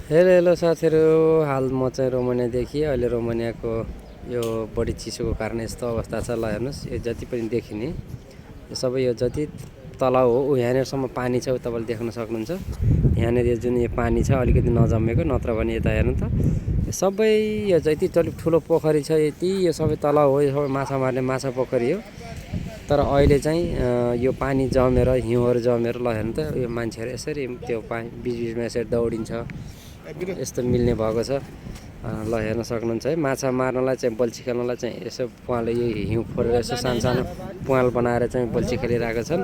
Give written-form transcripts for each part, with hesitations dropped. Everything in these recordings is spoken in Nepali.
हेलो हेलो साथीहरू, हाल म चाहिँ रोमानियादेखि अहिले रोमानियाको यो बढी चिसोको कारण यस्तो अवस्था छ। ल हेर्नुहोस्, यो जति पनि देखिने यो सबै यो जति तलाउ हो यहाँनिरसम्म पानी छ, तपाईँले देख्न सक्नुहुन्छ। यहाँनिर यो जुन यो पानी छ अलिकति नजमेको, नत्र भने यता हेर्नु त यो सबै यो जति ठुलो पोखरी छ यति यो सबै तलाउ हो, यो सबै माछा मार्ने माछा पोखरी हो। तर अहिले चाहिँ यो पानी जमेर हिउँहरू जमेर ल हेर्नु त यो मान्छेहरू यसरी त्यो पानी बिचबिचमा यसरी दौडिन्छ, यस्तो मिल्ने भएको छ। ल हेर्न सक्नुहुन्छ है, माछा मार्नलाई चाहिँ बल्छी खेल्नलाई चाहिँ यसो पुवालले यो हिउँ फोरेर यसो सानो सानो पुवाल बनाएर चाहिँ बल्छी खेलिरहेको छन्।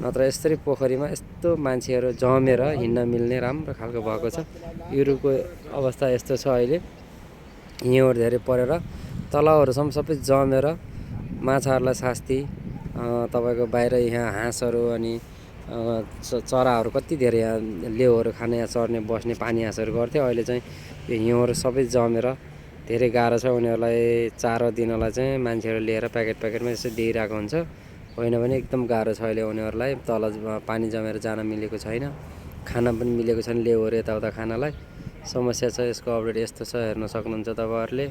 नत्र यसरी पोखरीमा यस्तो मान्छेहरू जमेर हिँड्न मिल्ने राम्रो खालको भएको छ। युरोपको अवस्था यस्तो छ अहिले, हिउँहरू धेरै परेर तलाउहरूसम्म सबै जमेर माछाहरूलाई शास्ति तपाईँको बाहिर यहाँ हाँसहरू अनि चराहरू कति धेरै यहाँ लेउहरू खाने, यहाँ चढ्ने बस्ने पानी हाँसहरू गर्थ्यो। अहिले चाहिँ यो हिउँहरू सबै जमेर धेरै गाह्रो छ उनीहरूलाई चारो दिनलाई चाहिँ मान्छेहरू लिएर प्याकेटमा यसो दिइरहेको हुन्छ। होइन भने एकदम गाह्रो छ अहिले उनीहरूलाई, तल पानी जमेर जान मिलेको छैन, खाना पनि मिलेको छैन लेउहरू यताउता खानलाई। समस्या छ, यसको अपडेट यस्तो छ, हेर्न सक्नुहुन्छ तपाईँहरूले।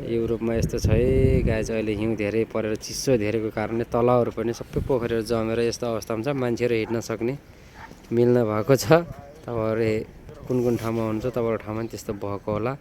युरोपमा यस्तो छ है गाइज, अहिले हिउँ धेरै परेर चिसो धेरैको कारणले तलाउहरू पनि सबै पोखरीहरू जमेर यस्तो अवस्थामा छ, मान्छेहरू हिँड्न सक्ने मिल्न भएको छ। तपाईँहरू कुन कुन ठाउँमा हुनुहुन्छ, तपाईँको ठाउँमा पनि त्यस्तो भएको होला।